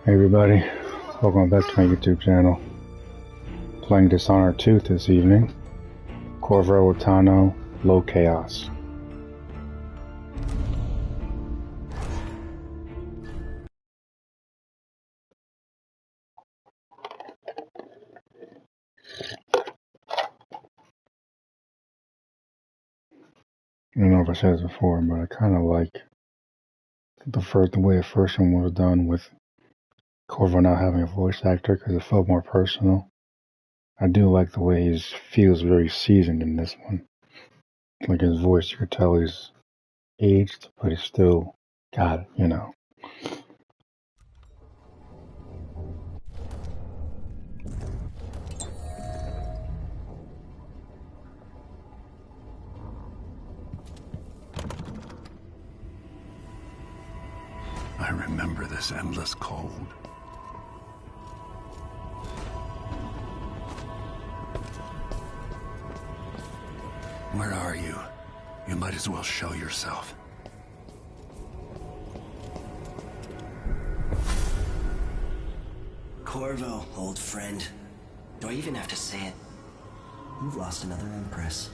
Hey everybody, welcome back to my YouTube channel. Playing Dishonored 2 this evening. Corvo, Attano, Low Chaos. I don't know if I said this before, but I kind of like the way the first one was done with Corvo not having a voice actor because it felt more personal. I do like the way he feels very seasoned in this one. Like his voice, you could tell he's aged, but he's still got it, you know. I remember this endless cold. Where are you? You might as well show yourself. Corvo, old friend. Do I even have to say it? You've lost another empress.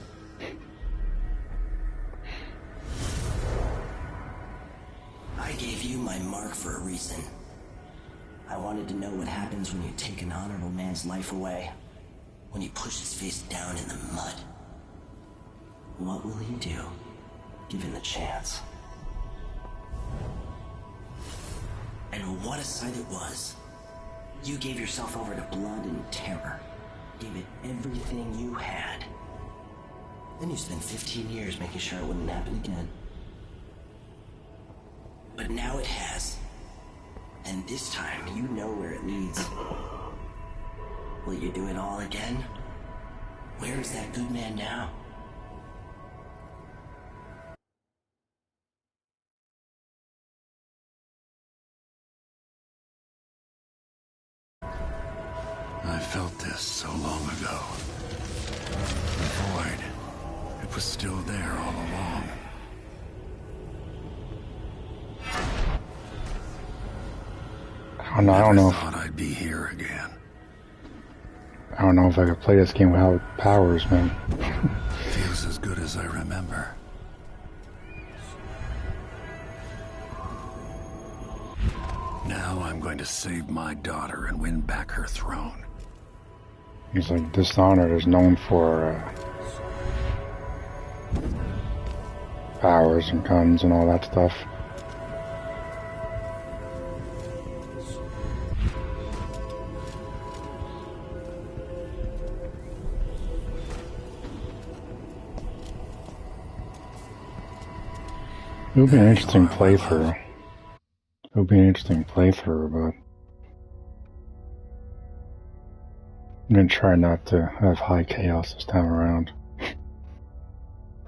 I gave you my mark for a reason. I wanted to know what happens when you take an honorable man's life away. When you push his face down in the mud. What will he do, given the chance? And what a sight it was. You gave yourself over to blood and terror. Gave it everything you had. Then you spent 15 years making sure it wouldn't happen again. But now it has. And this time, you know where it leads. Will you do it all again? Where is that good man now? I felt this so long ago. The void. It was still there all along. I don't know. I thought I'd be here again. I don't know if I could play this game without powers, man. Feels as good as I remember. Now I'm going to save my daughter and win back her throne. He's like, Dishonored is known for powers and guns and all that stuff. It would be an interesting playthrough. It would be an interesting playthrough, but I'm gonna try not to have high chaos this time around.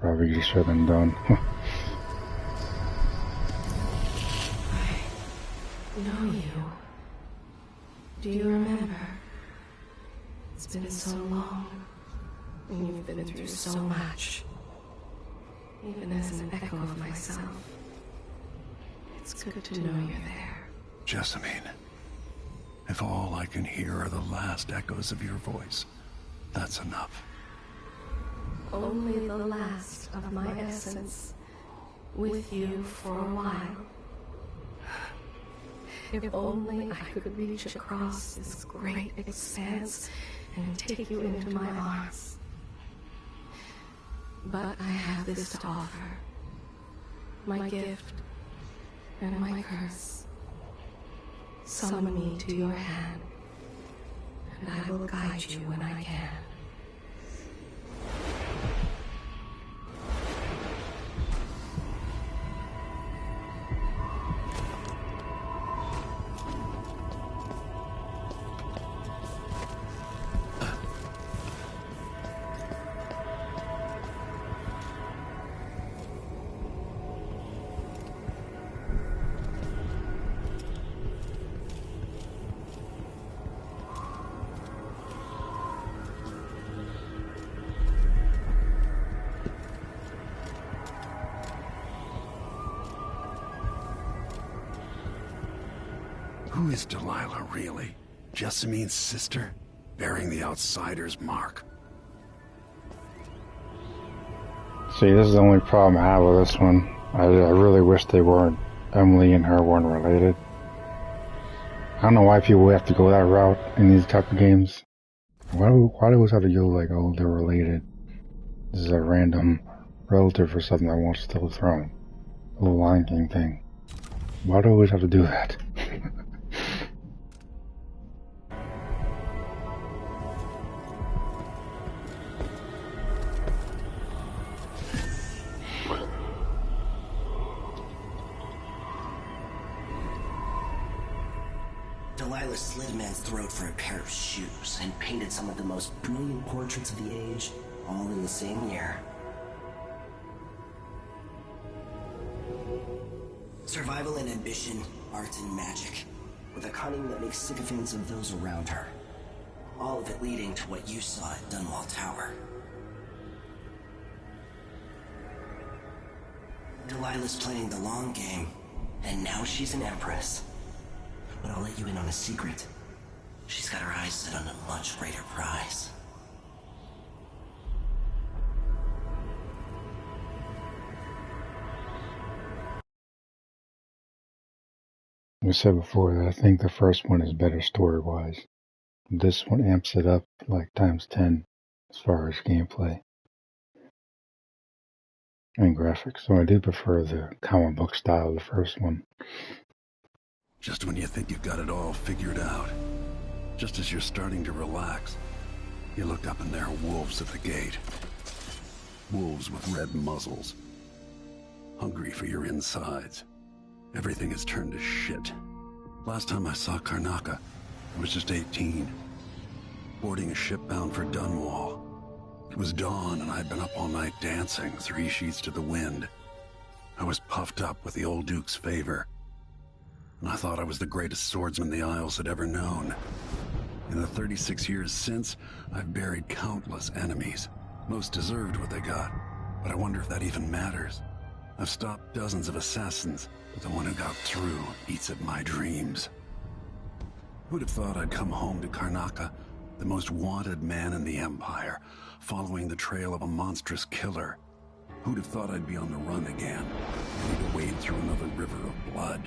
Probably easier than done. I know you. Do you remember? It's been so long, and you've been through so much. Even as an echo of myself, it's good to know you're there. Jessamine, if all I can hear are the last echoes of your voice, that's enough. Only the last of my essence, with you for a while. If only I could reach across this great expanse and take you into my arms. But I have this to offer. My gift and my curse. Summon me to your hand, and I will guide you when I can. Who is Delilah, really? Jessamine's sister? Bearing the outsider's mark. See, this is the only problem I have with this one. I really wish they weren't, Emily and her weren't related. I don't know why people have to go that route in these type of games. Why do we always have to go like, oh, they're related? This is a random relative or something that won't steal the throne. A little Lion King thing. Why do we always have to do that? Delilah slit a man's throat for a pair of shoes and painted some of the most brilliant portraits of the age, all in the same year. Survival and ambition, art and magic, with a cunning that makes sycophants of those around her. All of it leading to what you saw at Dunwall Tower. Delilah's playing the long game, and now she's an empress. But I'll let you in on a secret. She's got her eyes set on a much greater prize. I said before that I think the first one is better story-wise. This one amps it up like times 10 as far as gameplay and graphics. So I do prefer the comic book style of the first one. Just when you think you've got it all figured out, just as you're starting to relax, you look up and there are wolves at the gate. Wolves with red muzzles. Hungry for your insides. Everything has turned to shit. Last time I saw Karnaca, I was just 18. Boarding a ship bound for Dunwall. It was dawn and I'd been up all night dancing, 3 sheets to the wind. I was puffed up with the old Duke's favor. And I thought I was the greatest swordsman the Isles had ever known. In the 36 years since, I've buried countless enemies. Most deserved what they got, but I wonder if that even matters. I've stopped dozens of assassins, but the one who got through eats at my dreams. Who'd have thought I'd come home to Karnaca, the most wanted man in the Empire, following the trail of a monstrous killer? Who'd have thought I'd be on the run again, ready to wade through another river of blood?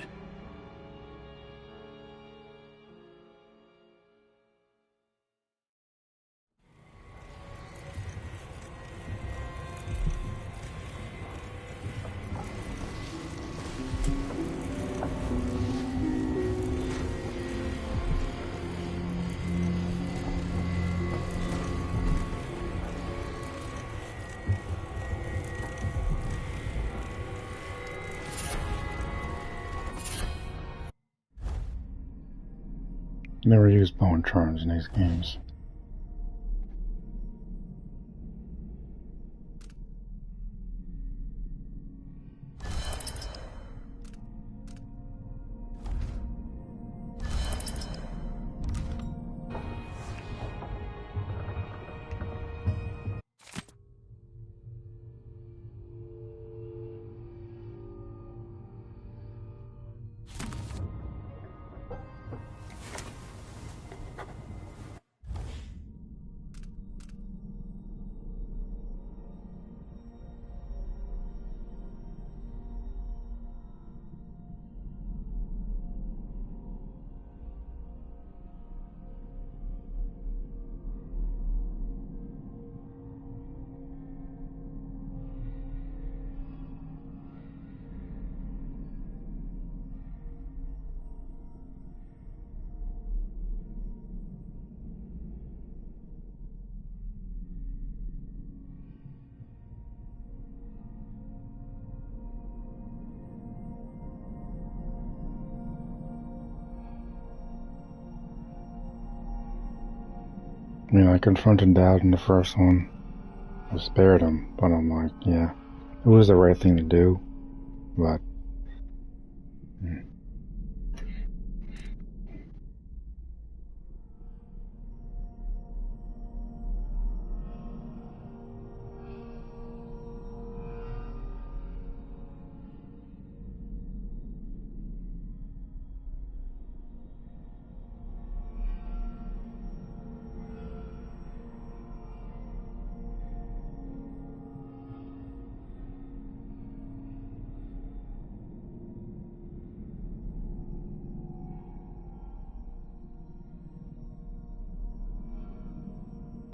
Never use bow and charms in these games. I mean, I confronted Dad in the first one. I spared him, but I'm like, yeah, it was the right thing to do, but...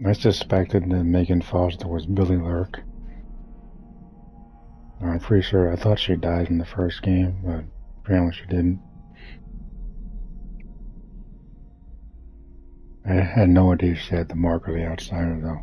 I suspected that Megan Foster was Billy Lurk. I'm pretty sure I thought she died in the first game, but apparently she didn't. I had no idea she had the mark of the outsider, though.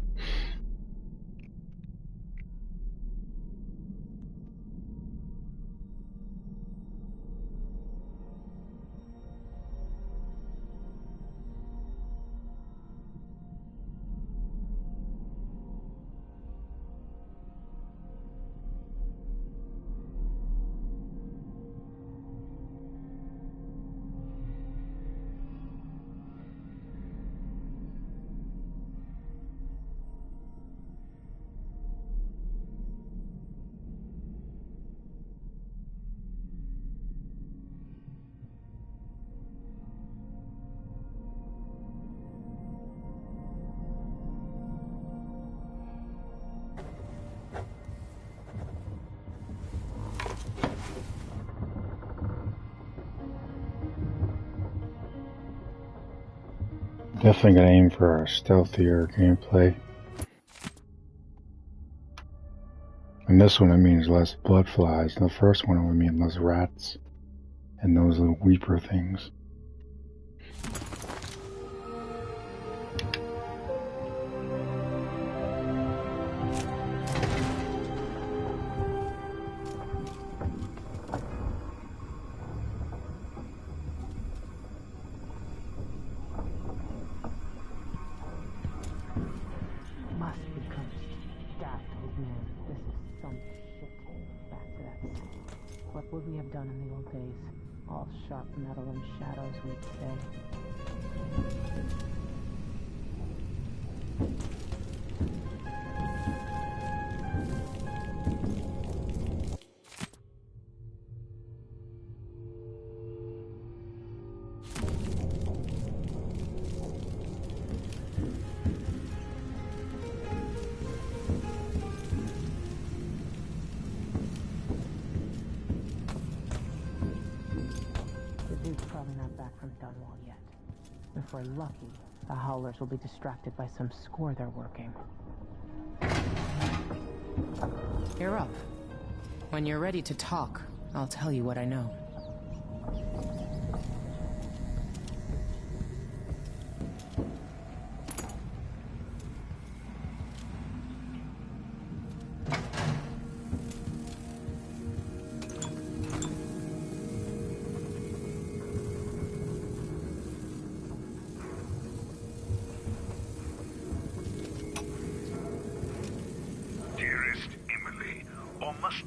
Definitely gonna aim for a stealthier gameplay. And this one it means less blood flies. The first one it would mean less rats and those little weeper things. What would we have done in the old days? All sharp metal and shadows, we'd say. If we're lucky, the Howlers will be distracted by some score they're working. You're up. When you're ready to talk, I'll tell you what I know.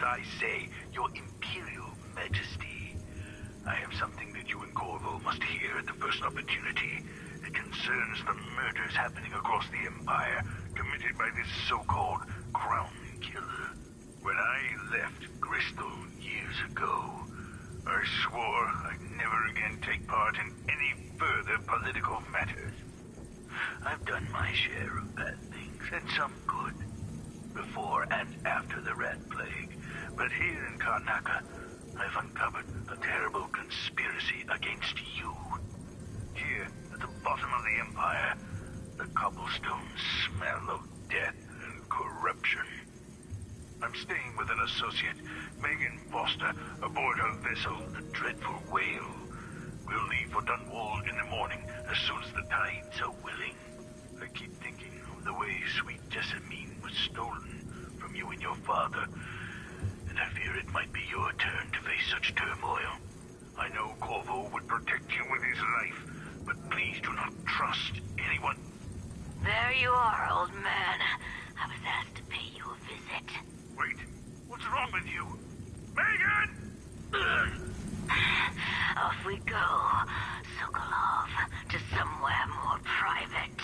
I say, Your Imperial Majesty, I have something that you and Corvo must hear at the first opportunity. It concerns the murders happening across the Empire, committed by this so-called Crown Killer. When I left Bristol years ago, I swore I'd never again take part in any further political matters. I've done my share of bad things, and some good, before and after the Rat Plague. But here in Karnaca, I've uncovered a terrible conspiracy against you. Here, at the bottom of the Empire, the cobblestones smell of death and corruption. I'm staying with an associate, Megan Foster, aboard her vessel, the Dreadful Whale. We'll leave for Dunwall in the morning, as soon as the tides are willing. I keep thinking of the way sweet Jessamine was stolen from you and your father, and I fear it might be your turn to face such turmoil. I know Corvo would protect you with his life, but please do not trust anyone. There you are, old man. I was asked to pay you a visit. Wait, what's wrong with you? Megan! Off we go, Sokolov, to somewhere more private.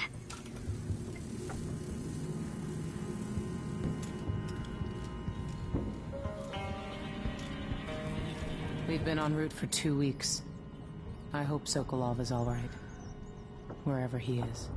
We've been en route for 2 weeks. I hope Sokolov is all right, wherever he is.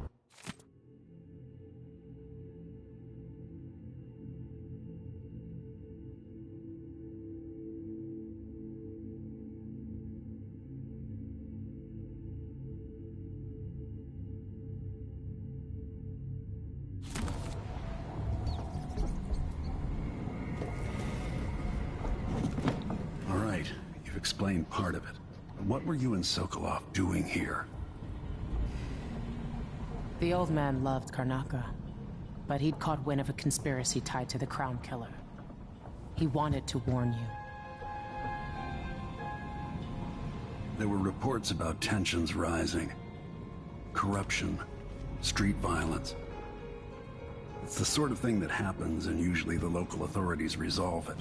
You've explained part of it. But what were you and Sokolov doing here? The old man loved Karnaca, but he'd caught wind of a conspiracy tied to the Crown Killer. He wanted to warn you. There were reports about tensions rising. Corruption, street violence. It's the sort of thing that happens, and usually the local authorities resolve it.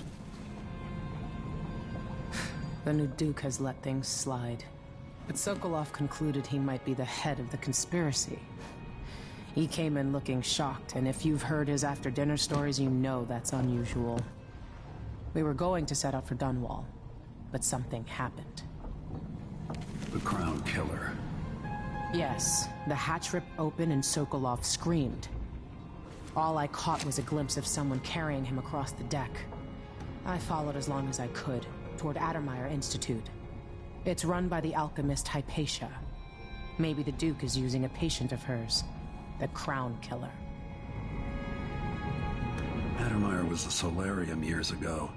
The new Duke has let things slide. But Sokolov concluded he might be the head of the conspiracy. He came in looking shocked, and if you've heard his after-dinner stories, you know that's unusual. We were going to set out for Dunwall, but something happened. The Crown Killer. Yes, the hatch ripped open and Sokolov screamed. All I caught was a glimpse of someone carrying him across the deck. I followed as long as I could, toward Attano Institute. It's run by the alchemist Hypatia. Maybe the Duke is using a patient of hers, the Crown Killer. Attano was a solarium years ago.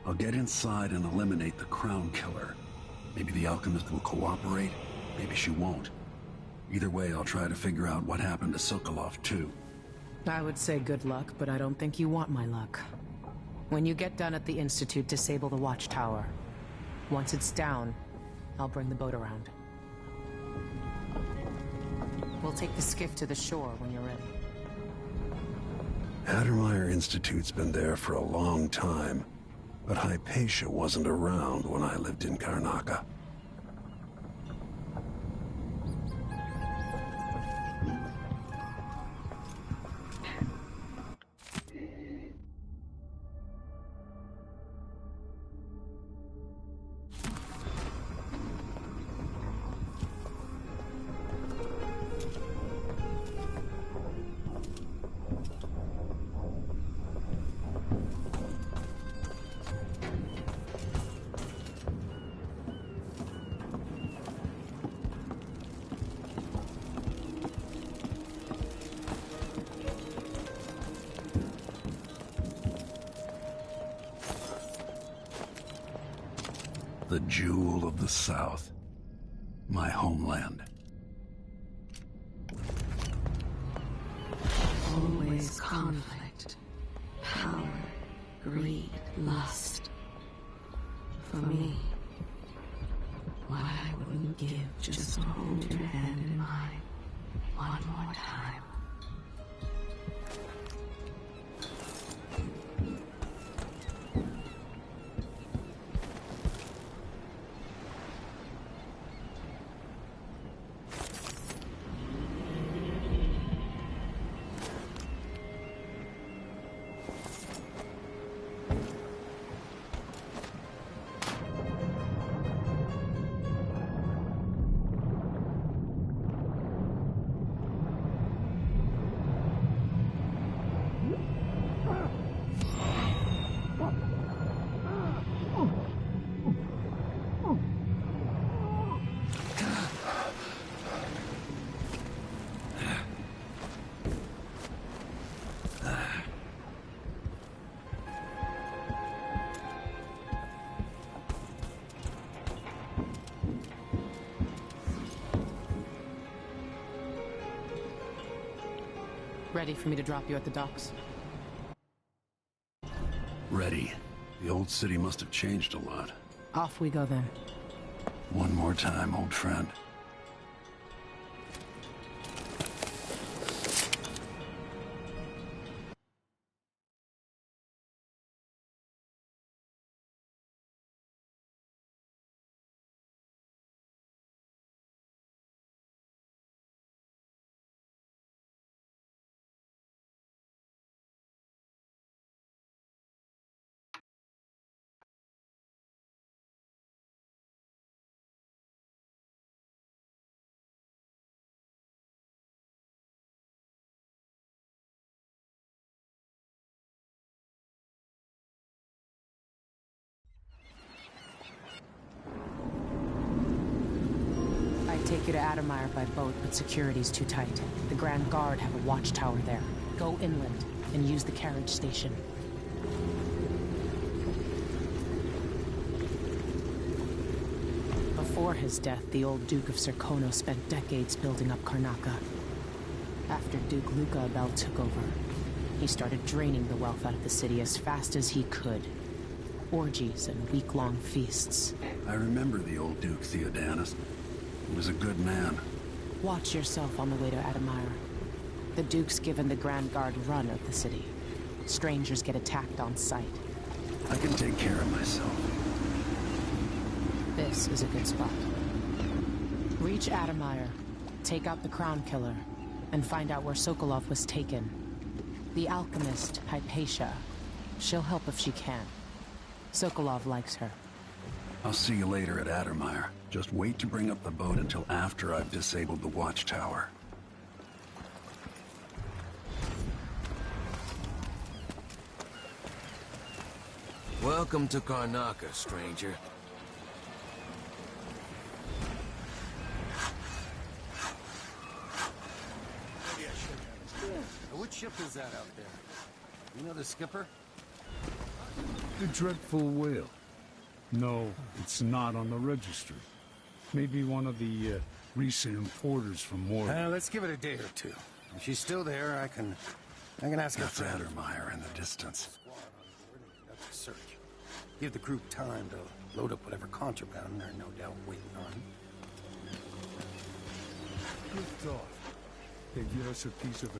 I'll get inside and eliminate the Crown Killer. Maybe the alchemist will cooperate, maybe she won't. Either way, I'll try to figure out what happened to Sokolov, too. I would say good luck, but I don't think you want my luck. When you get done at the Institute, disable the watchtower. Once it's down, I'll bring the boat around. We'll take the skiff to the shore when you're ready. Attano Institute's been there for a long time, but Hypatia wasn't around when I lived in Karnaca. The jewel of the South. My homeland. Always conflict. Power, greed, lust. For me, what I wouldn't give just to hold your hand in mine one more time. Ready for me to drop you at the docks? Ready. The old city must have changed a lot. Off we go then. One more time, old friend. Take you to Attano by boat, but security's too tight. The Grand Guard have a watchtower there. Go inland and use the carriage station. Before his death, the old Duke of Serkono spent decades building up Karnaca. After Duke Luca Abel took over, he started draining the wealth out of the city as fast as he could. Orgies and week-long feasts. I remember the old Duke Theodanis. He was a good man. Watch yourself on the way to Adamir. The Duke's given the Grand Guard run of the city. Strangers get attacked on sight. I can take care of myself. This is a good spot. Reach Adamir, take out the Crown Killer, and find out where Sokolov was taken. The alchemist, Hypatia. She'll help if she can. Sokolov likes her. I'll see you later at Adamir. Just wait to bring up the boat until after I've disabled the watchtower. Welcome to Karnaca, stranger. Which ship is that out there? You know the skipper? The Dreadful Whale. No, it's not on the registry. Maybe one of the recent importers from Mordor. Let's give it a day or two. If she's still there, I can ask her. That's Adamir in the distance. Search. Give the group time to load up whatever contraband they're no doubt waiting on. Good thought. They give us a piece of it.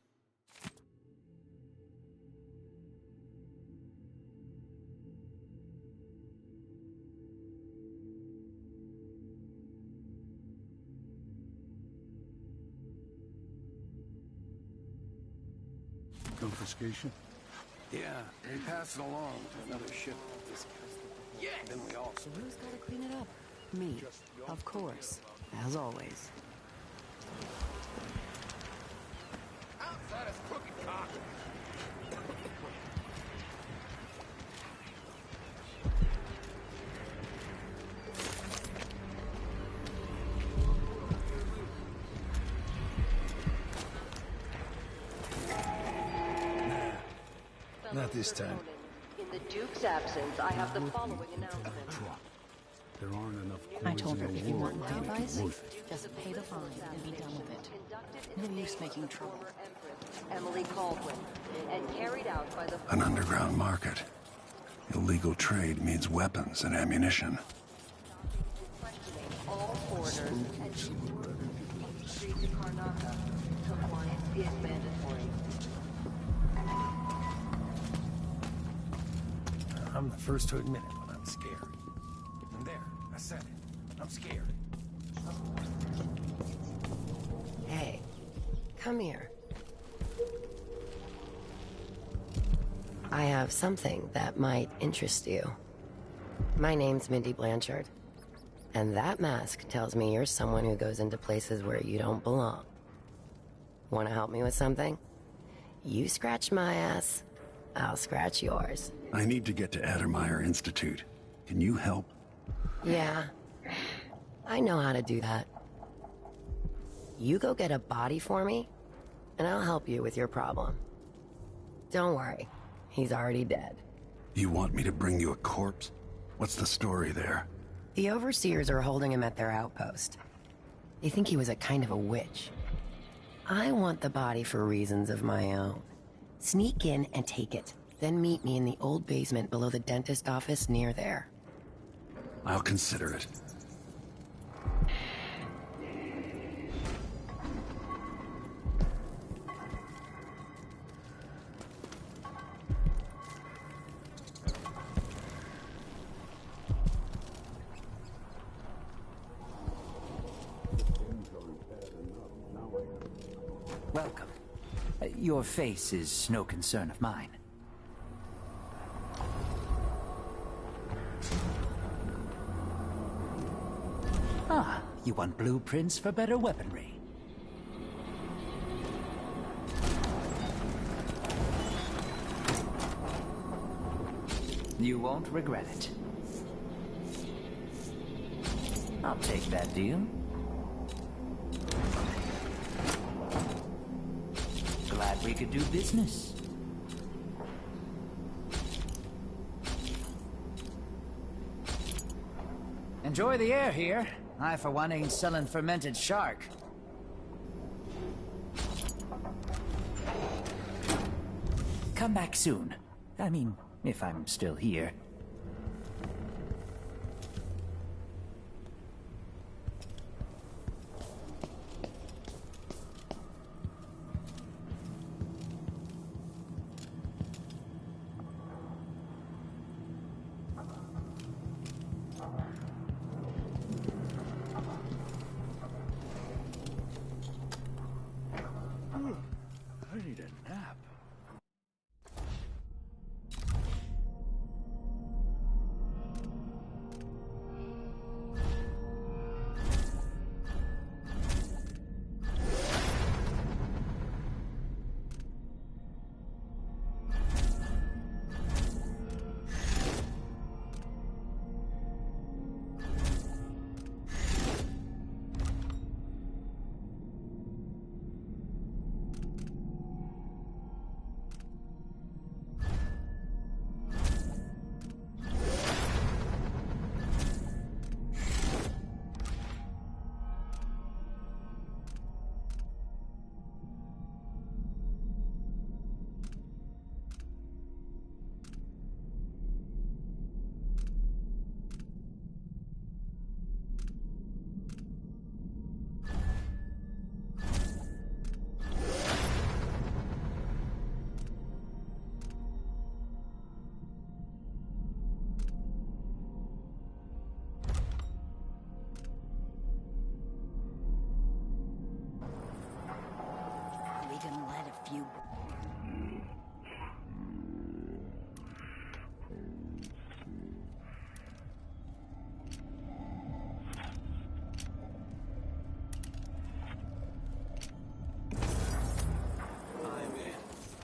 Confiscation? Yeah, they pass it along to another ship. Yeah. Then we all. So who's got to clean it up? Me, of course, as always. Outside is cooking cock. Not this time. In the Duke's absence, I have the following announcement. There aren't enough I coins told her in the if you world want my to make it advice, worth it. just pay the fine and be done with it. No use making trouble. Emily Caldwell, and carried out by the An underground market. Illegal trade means weapons and ammunition. all foreigners and streets of Karnaca. Compliance is mandatory. I'm the first to admit it when I'm scared. And there, I said it. I'm scared. Hey, come here. I have something that might interest you. My name's Mindy Blanchard, and that mask tells me you're someone who goes into places where you don't belong. Want to help me with something? You scratch my ass, I'll scratch yours. I need to get to Addermeyer Institute. Can you help? Yeah, I know how to do that. You go get a body for me, and I'll help you with your problem. Don't worry, he's already dead. You want me to bring you a corpse? What's the story there? The overseers are holding him at their outpost. They think he was a kind of a witch. I want the body for reasons of my own. Sneak in and take it, then meet me in the old basement below the dentist office near there. I'll consider it. Welcome. Your face is no concern of mine. Ah, you want blueprints for better weaponry. You won't regret it. I'll take that deal. Glad we could do business. Enjoy the air here. I, for one, ain't selling fermented shark. Come back soon. I mean, if I'm still here. I need a nap.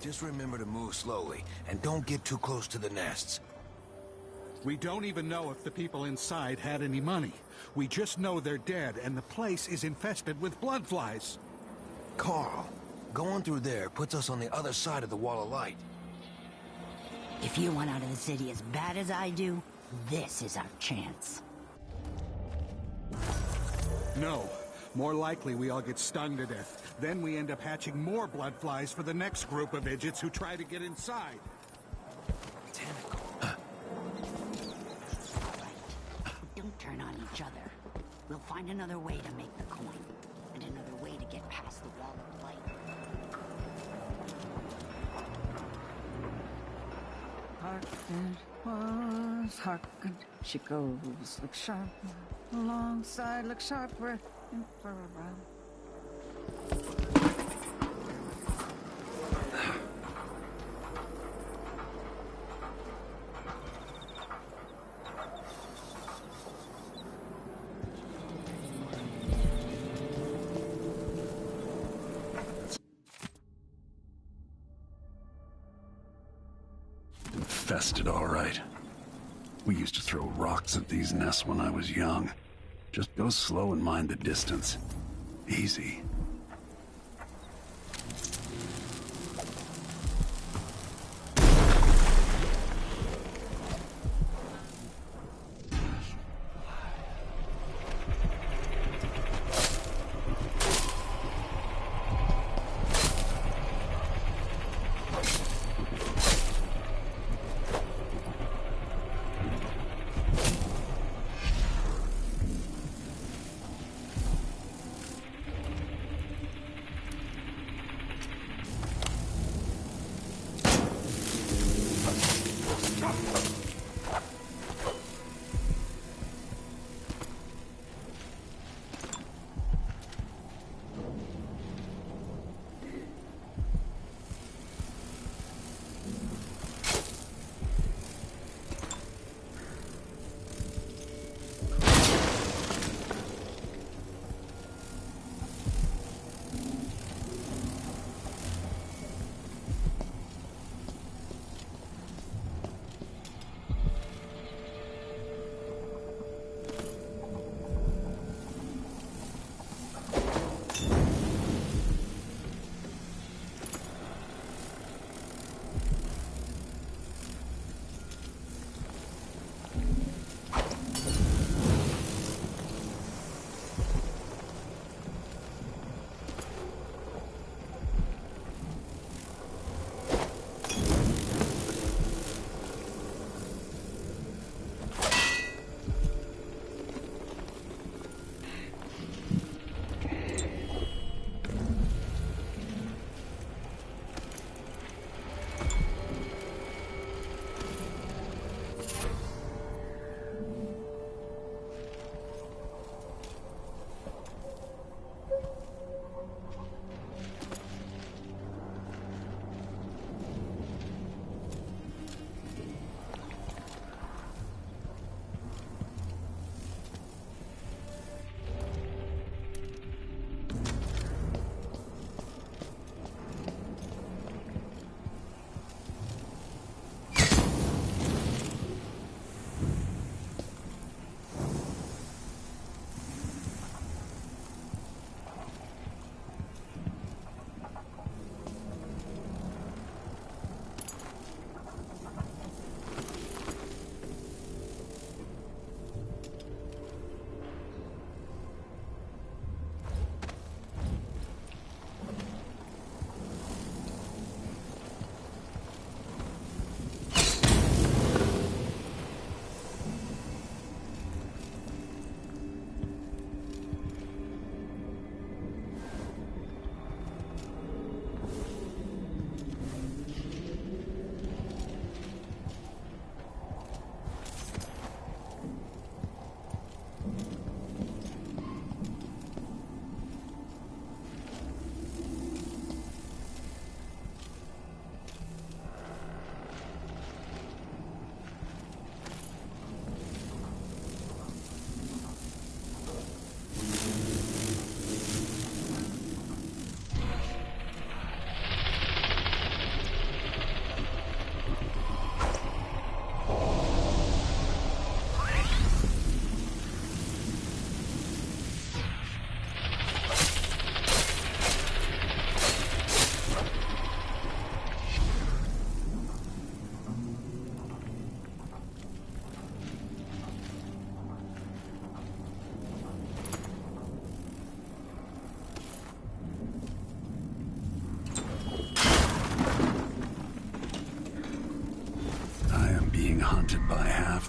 Just remember to move slowly, and don't get too close to the nests. We don't even know if the people inside had any money. We just know they're dead, and the place is infested with blood flies. Carl, going through there puts us on the other side of the wall of light. If you want out of the city as bad as I do, this is our chance. No. More likely we all get stung to death. Then we end up hatching more blood flies for the next group of idiots who try to get inside. Don't turn on each other. We'll find another way to make the coin. And another way to get past the wall of light. Hearkened was hearkened. She goes, look sharp. Alongside, look sharp. We're in for a run. Infested, all right. We used to throw rocks at these nests when I was young. Just go slow and mind the distance. Easy.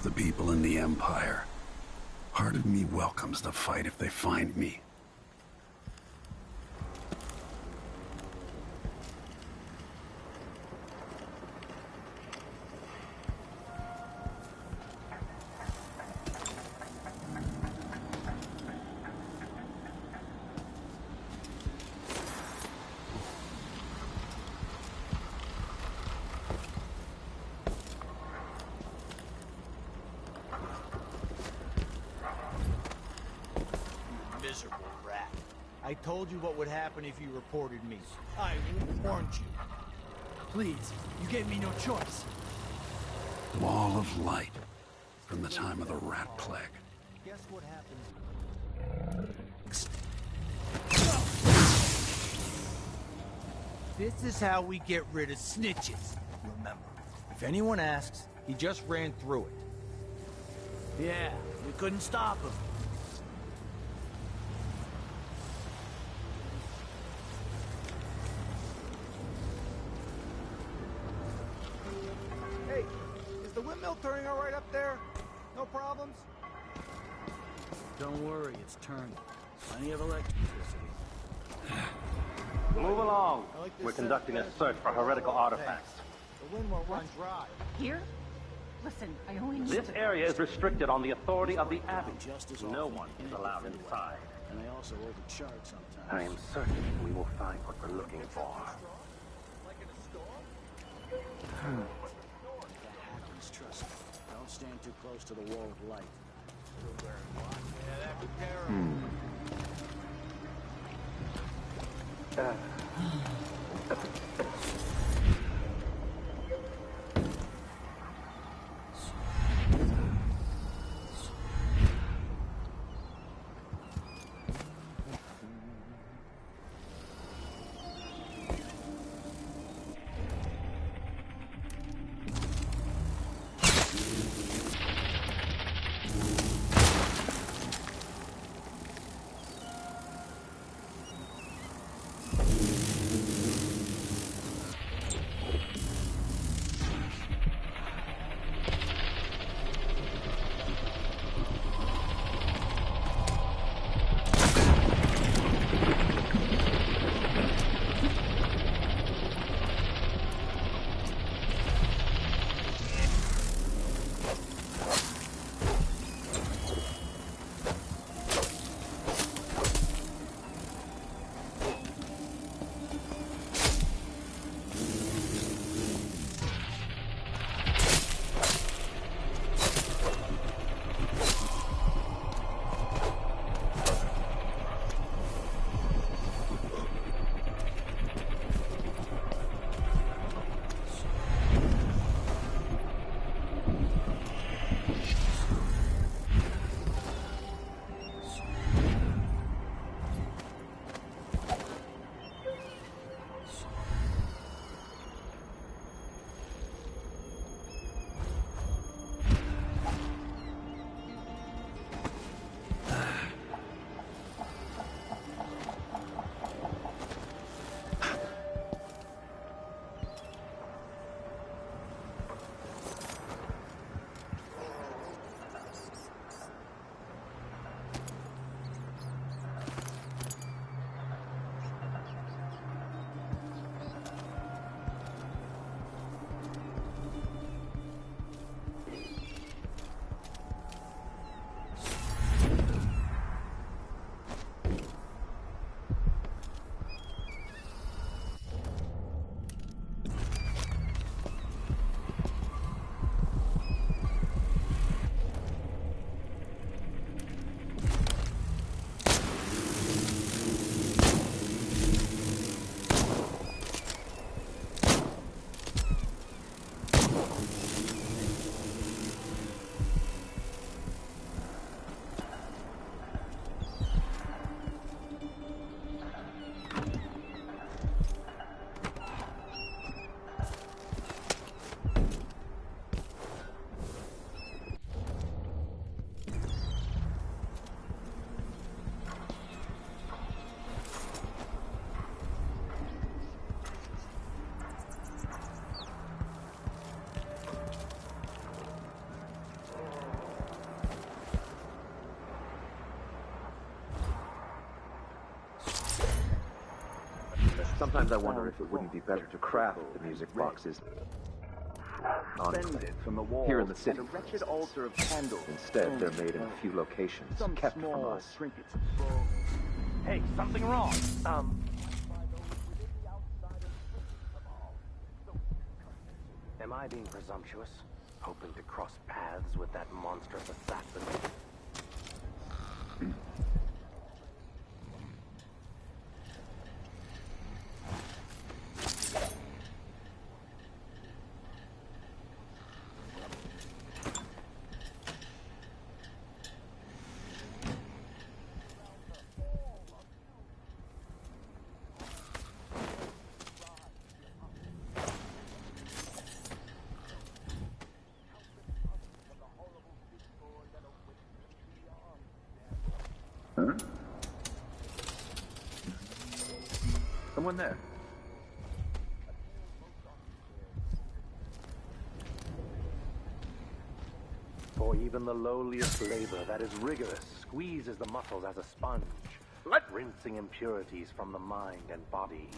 the people in the Empire. Part of me welcomes the fight if they find me. Miserable rat. I told you what would happen if you reported me. I warned you. Please, you gave me no choice. Wall of light. From the time of the rat plague. Guess what happens? This is how we get rid of snitches. Remember, if anyone asks, he just ran through it. Yeah, we couldn't stop him. Hey, is the windmill turning all right up there? No problems? Don't worry, it's turning. Plenty of electricity. Move along. We're conducting a search for heretical artifacts. The wind won't run dry. Here? Listen, I only need This to... area is restricted on the authority of the Abbey. No one is allowed inside. And I also overcharge sometimes. I am certain we will find what we're looking for. If that happens, trust me. Don't stand too close to the wall of light. Yeah, that repair. Sometimes I wonder if it wouldn't be better to craft the music boxes Suspended from the wall. here in the city. And a wretched altar of candles. Instead, they're made in a few locations, Some kept from small us. trinkets of scroll. Hey, something wrong. Am I being presumptuous? Hoping to cross paths with that monstrous assassin? Huh? Someone there. For even the lowliest labor that is rigorous squeezes the muscles as a sponge, rinsing impurities from the mind and body.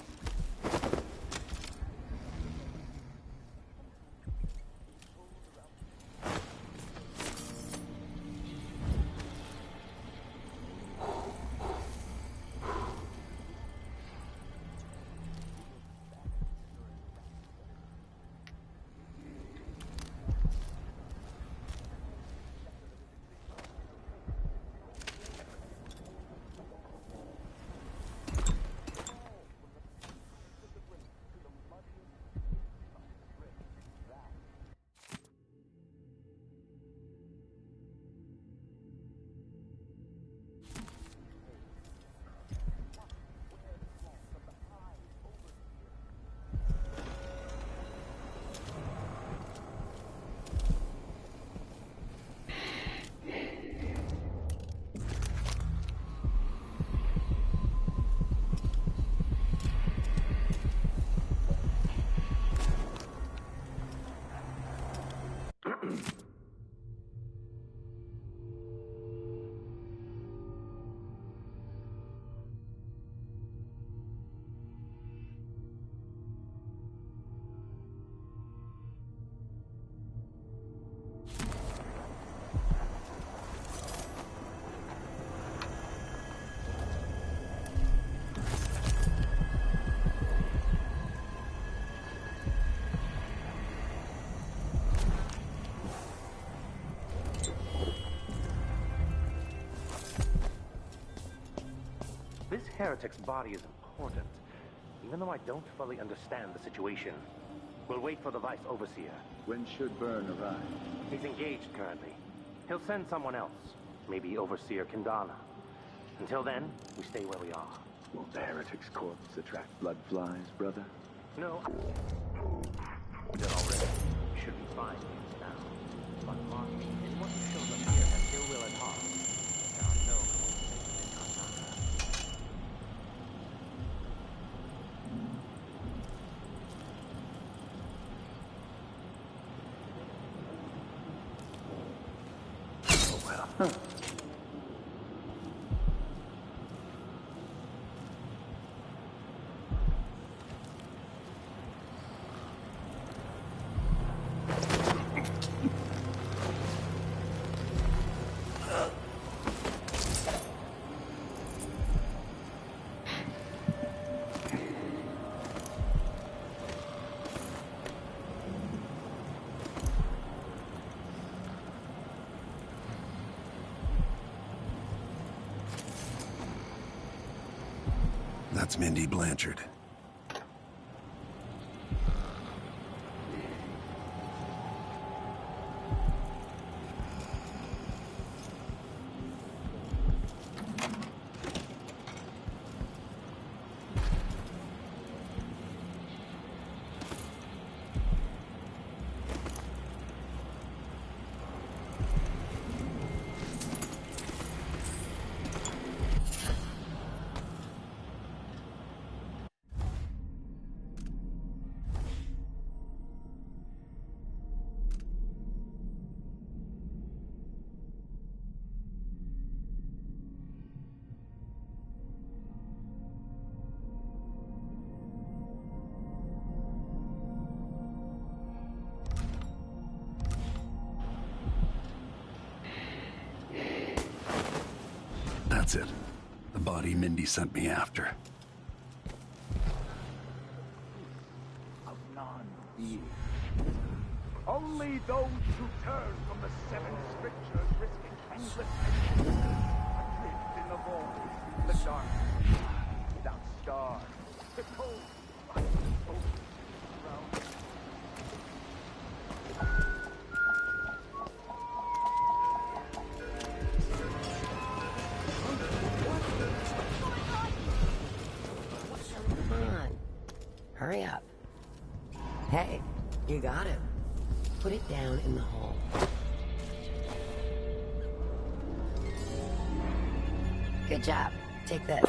This heretic's body is important, even though I don't fully understand the situation. We'll wait for the Vice Overseer. When should Byrne arrive? He's engaged currently. He'll send someone else, maybe Overseer Kendana. Until then, we stay where we are. Won't the heretic's corpse attract blood flies, brother? No. They're already. Should be fine now. But Mark, anyone who shows up here has ill will at heart. There are no coincidences in Katana. Oh well. Huh. That's Mindy Blanchard. That's it. The body Mindy sent me after. Of non-being. Only those who turn from the seven scriptures risking endless adrift in the void, the dark, without stars, the cold, around. Come on. Hurry up. Hey, you got it. Put it down in the hole. Good job. Take this.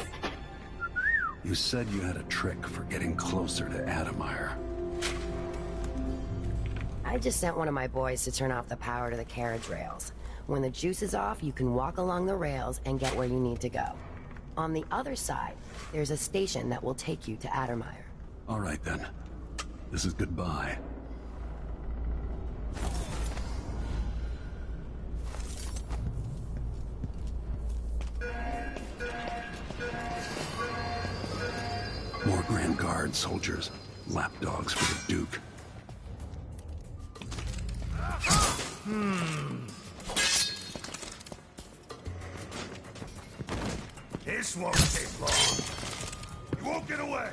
You said you had a trick for getting closer to Adamire. I just sent one of my boys to turn off the power to the carriage rails. When the juice is off, you can walk along the rails and get where you need to go. On the other side, there's a station that will take you to Adamire. All right, then. This is goodbye. More Grand Guard soldiers. Lapdogs for the Duke. This won't take long. You won't get away.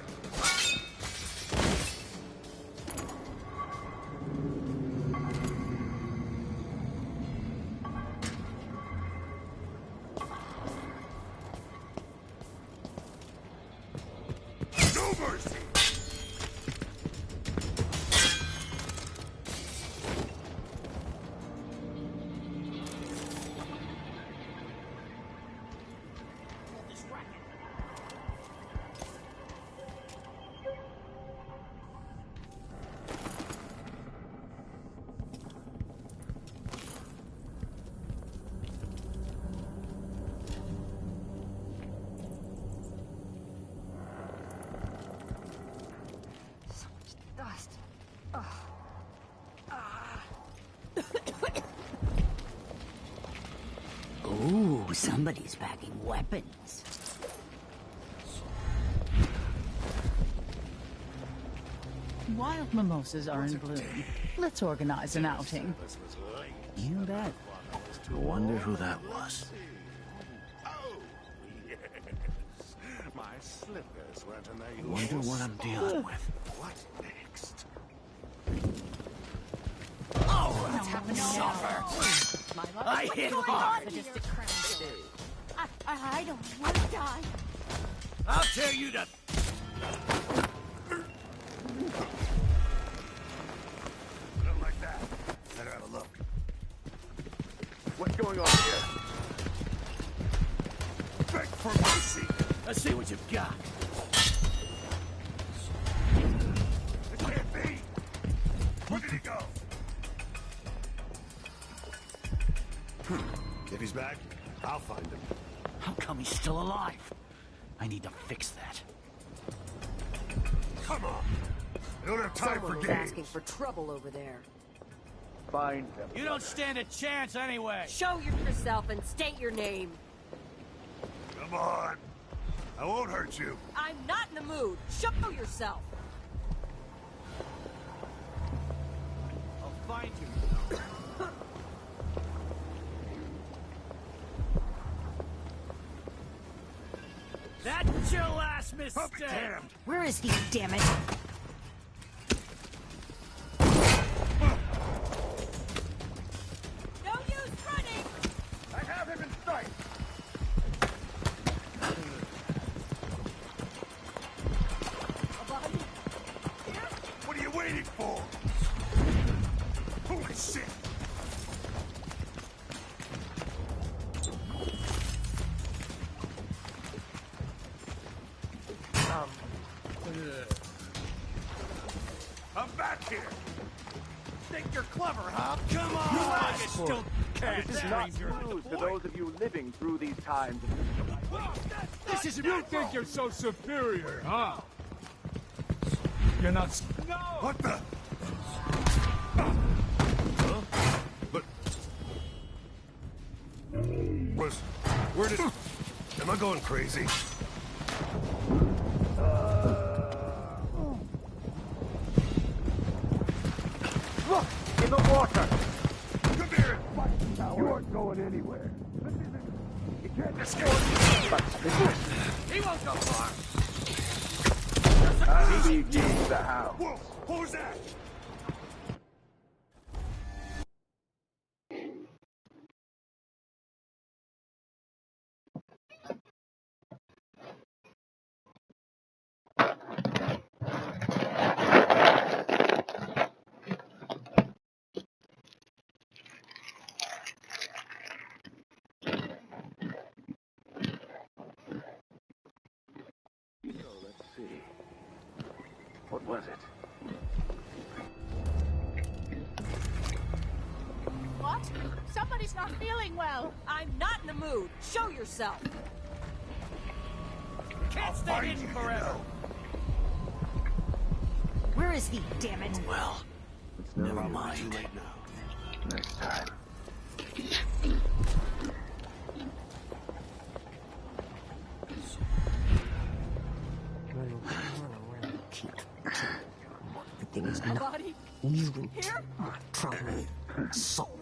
No mercy. Dust. Ooh, somebody's packing weapons. Wild mimosas are in bloom. Let's organize an outing. You bet. I wonder who that was. My slippers weren't in I their wonder what I'm dealing with. What next? Oh, what's happening now? I hit hard. I don't want to die. I'll tell you to... Something like that. Better have a look. What's going on here? Beg for mercy. Let's see what you've got. It can't be. Where did he go? If he's back, I'll find him. How come he's still alive? I need to fix that. Come on. I don't have time Someone for was games. asking for trouble over there. Find them. You don't stand a chance anyway. Show yourself and state your name. Come on. I won't hurt you. I'm not in the mood. Show yourself. I'll find you. That's your last mistake. Damned. Where is he, damn it? No use running. I have him in sight. What are you waiting for? Holy shit! I'm back here. Think you're clever, huh? Come on! You like it still can't. This is not news to those of you living through these times. This is You think you're so superior, huh? You're not... No! What the? But... Where did... Am I going crazy? Look! In the water! Come here! You aren't going anywhere. You can't escape. He won't go far! I leave you the house. Whoa! Who's that? What was it? What? Somebody's not feeling well. I'm not in the mood. Show yourself. Can't stay hidden forever. Where is he, damn it? Well, never mind. Too late now. Next time. Everything is A not body? you Here? are troubling soul.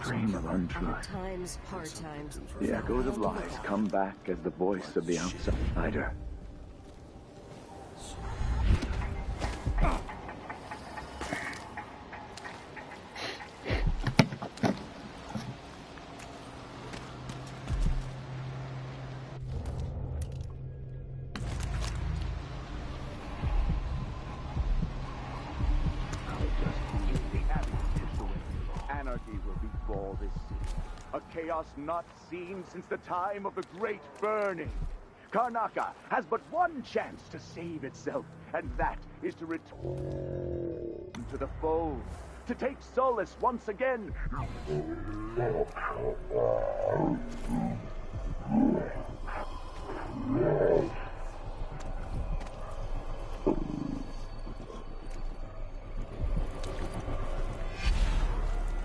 Stream of untruth. Times, hard times. The echoes of lies come back as the voice of the outsider. Anarchy will befall this city. A chaos not seen since the time of the Great Burning. Karnaca has but one chance to save itself, and that is to return to the fold, to take solace once again.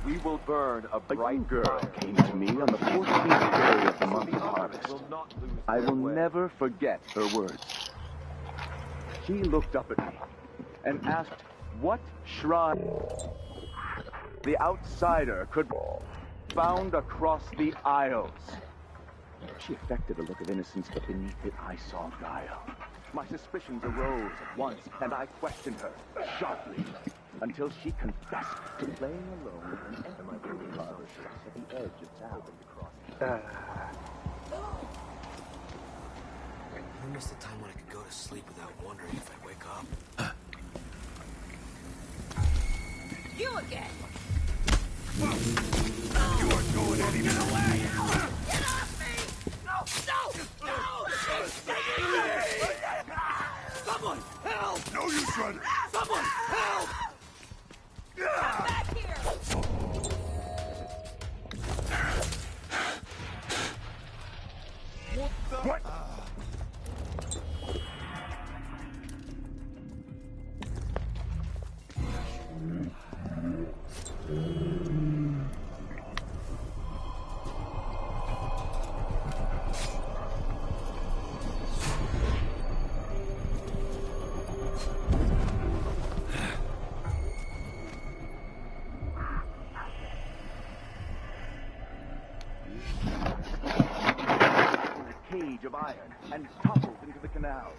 We will burn a bright girl came to me on the 14th day of the month of harvest. I will never forget her words. She looked up at me and asked what shrine the outsider could be found across the Isles. She affected a look of innocence, but beneath it I saw guile. My suspicions arose at once, and I questioned her sharply, until she confessed to playing alone with an empty barber shop at the edge of town. I missed the time when I could go to sleep without wondering if I'd wake up. You again! You aren't going anywhere. Get away! Get off me! No! No! No! Someone, help! No use running. Someone, help! Come back here! What the? What? Cage of iron and toppled into the canal.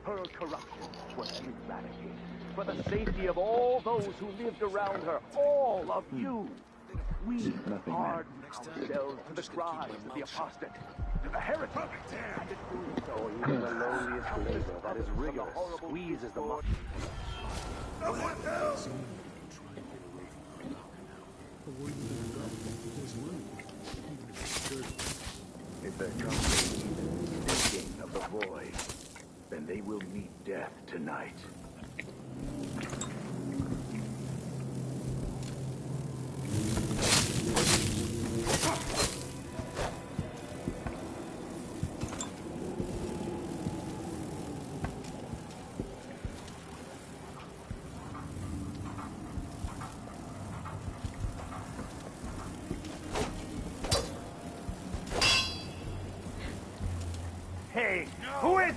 Her corruption was eradicated for the safety of all those who lived around her, all of you. We hardened ourselves to the cries of the apostate, to the heretic, and in doing so, even the lowliest believer that is rigorous squeezes the mark. If there comes even stinking of the void, then they will meet death tonight.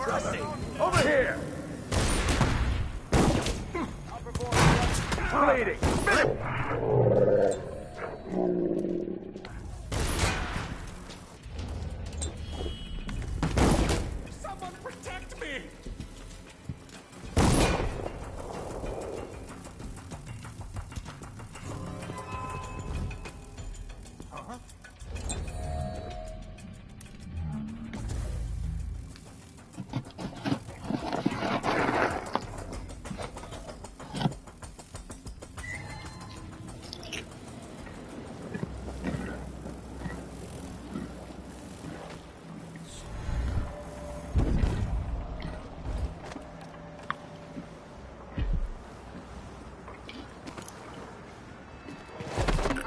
brother! Over here! Bleeding! Someone protect me! Uh-huh.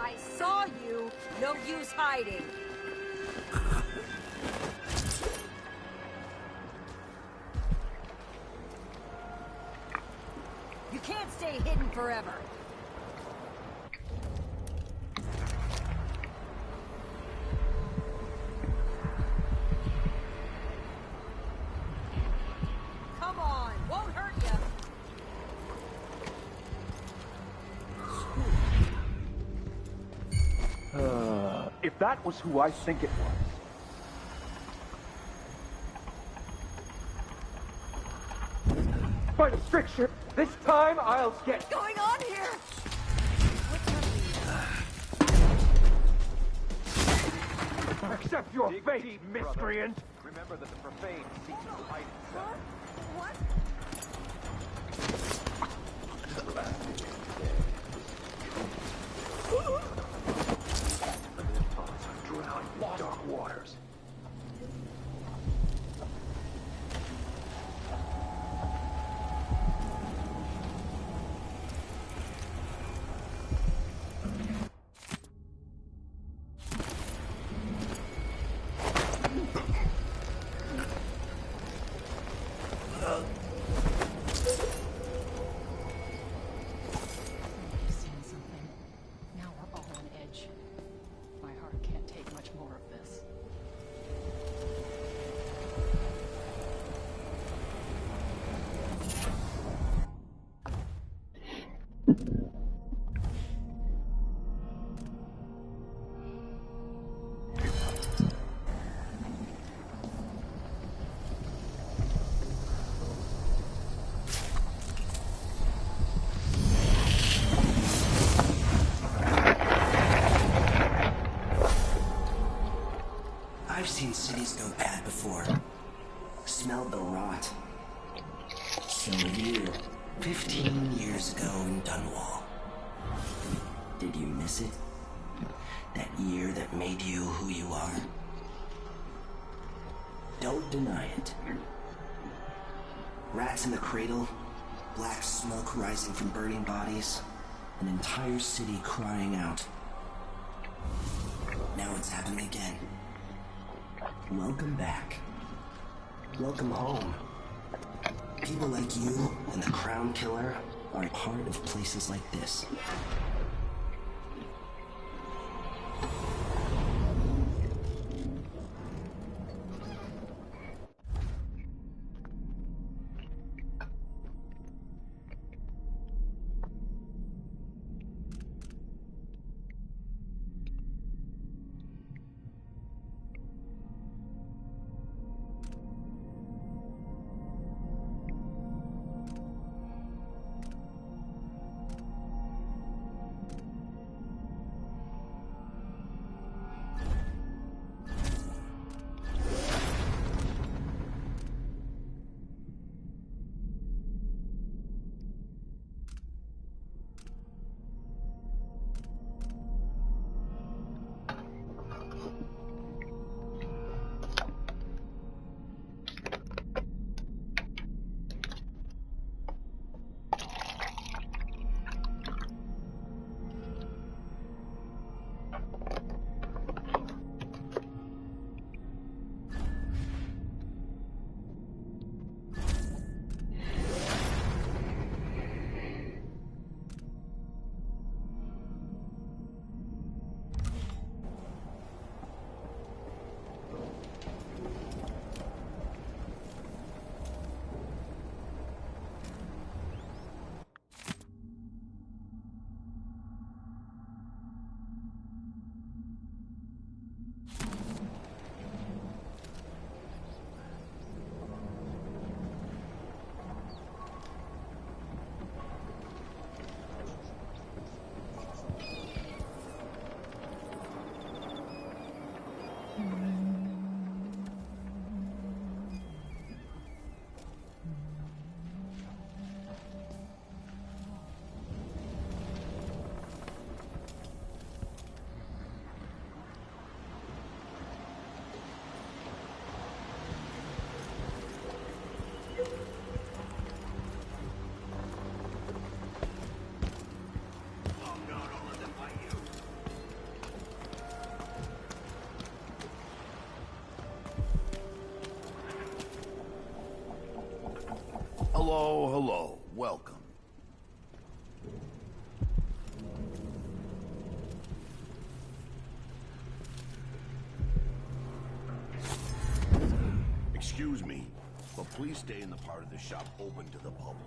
I saw you. No use hiding. You can't stay hidden forever. Come on, won't hurt you. If that was who I think it was. By the stricture, this time I'll get... What's going on here? Accept your fate, miscreant! Remember that the profane seeks to hide itself. What? Drown in dark waters. Seen something. Now we're all on edge. My heart can't take much more of this. I've seen cities go bad before. Smelled the rot. So have you. 15 years ago in Dunwall. Did you miss it? That year that made you who you are? Don't deny it. Rats in the cradle, black smoke rising from burning bodies, an entire city crying out. Now it's happening again. Welcome back. Welcome home. People like you and the Crown Killer are a part of places like this. Hello, hello. Welcome. Excuse me, but please stay in the part of the shop open to the public.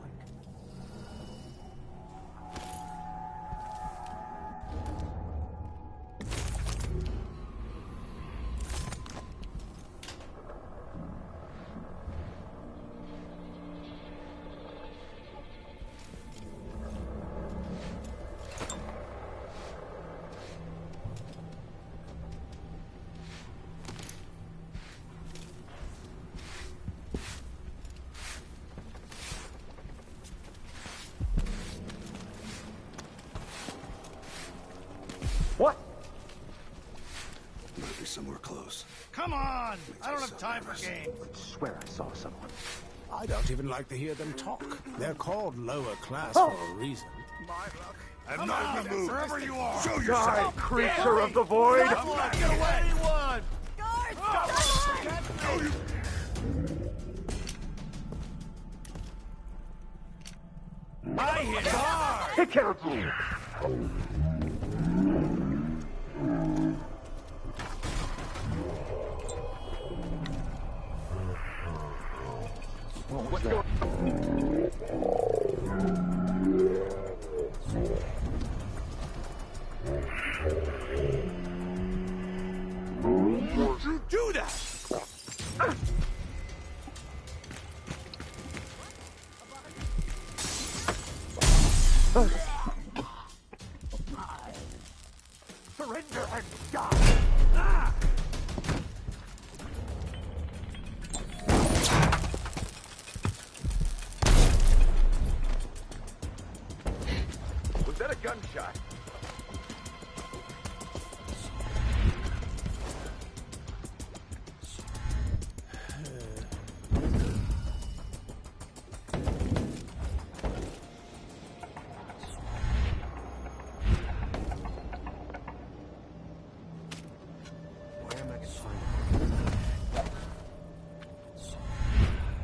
What? Might be somewhere close. Come on! I don't have time for games. I swear I saw someone. I don't even like to hear them talk. They're called lower class for a reason. My luck. I'm not in the mood. Wherever you are. Show Die, yourself, creature of the void! Come on, get away! Anyone! Guards, I hit hard! Take care of me! What's going on? Would you do that? Surrender and die! Ah! Was that a gunshot?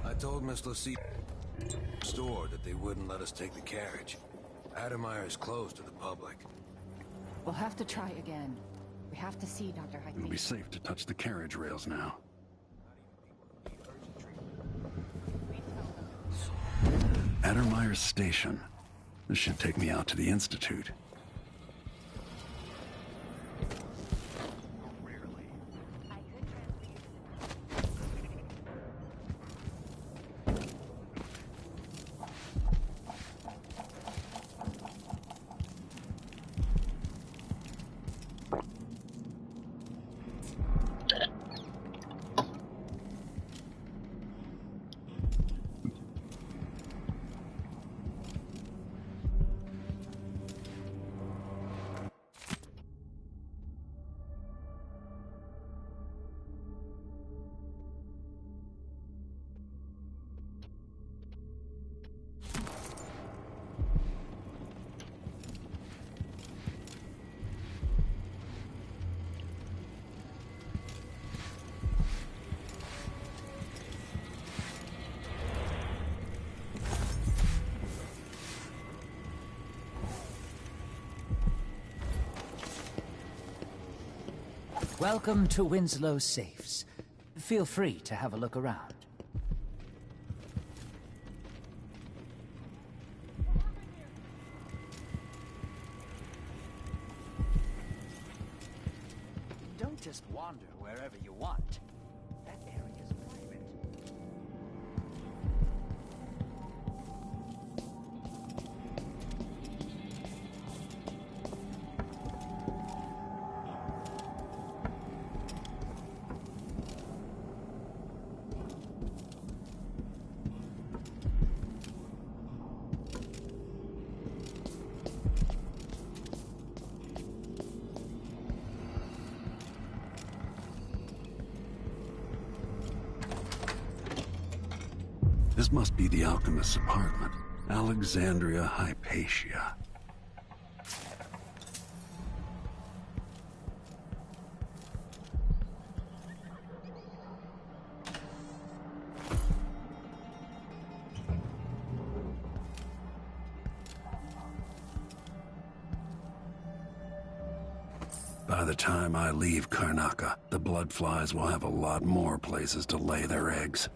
I told Miss Lassie store that they wouldn't let us take the carriage. Attano is closed to the public. We'll have to try again. We have to see Dr. Hyde. It'll be safe to touch the carriage rails now. Attano's station. This should take me out to the Institute. Welcome to Winslow's Safes. Feel free to have a look around. Don't just wander wherever you want. That area's private. This must be the alchemist's apartment. Alexandria Hypatia. By the time I leave Karnaca, the bloodflies will have a lot more places to lay their eggs.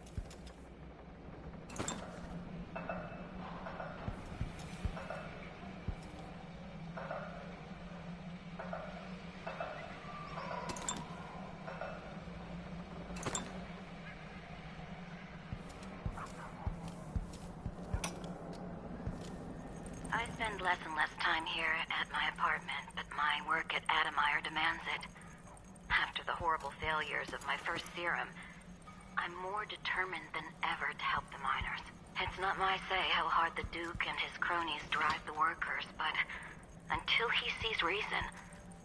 I spend less and less time here at my apartment, but my work at Attano demands it. After the horrible failures of my first serum, I'm more determined than ever to help the miners. It's not my say how hard the Duke and his cronies drive the workers, but until he sees reason,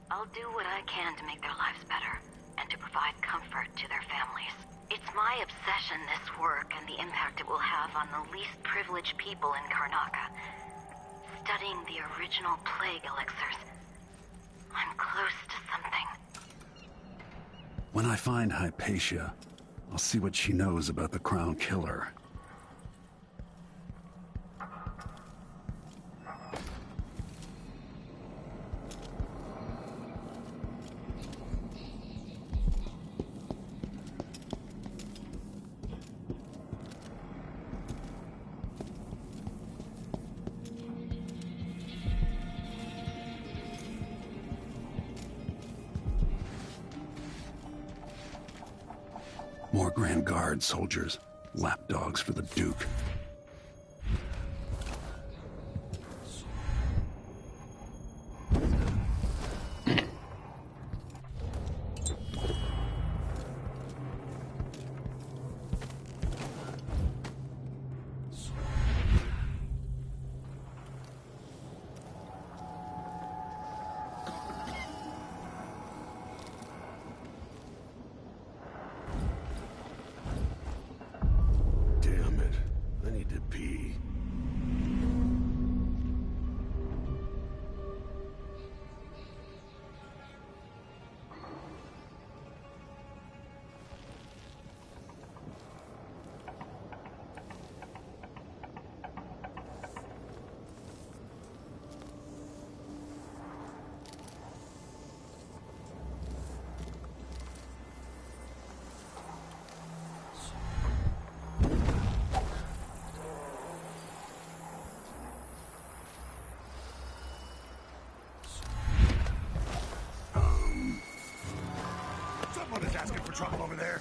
I'll do what I can to make their lives better, and to provide comfort to their families. It's my obsession, this work, and the impact it will have on the least privileged people in Karnaca. Studying the original plague elixirs, I'm close to something. When I find Hypatia, I'll see what she knows about the Crown Killer. More Grand Guard soldiers, lapdogs for the Duke. Someone is asking for trouble over there.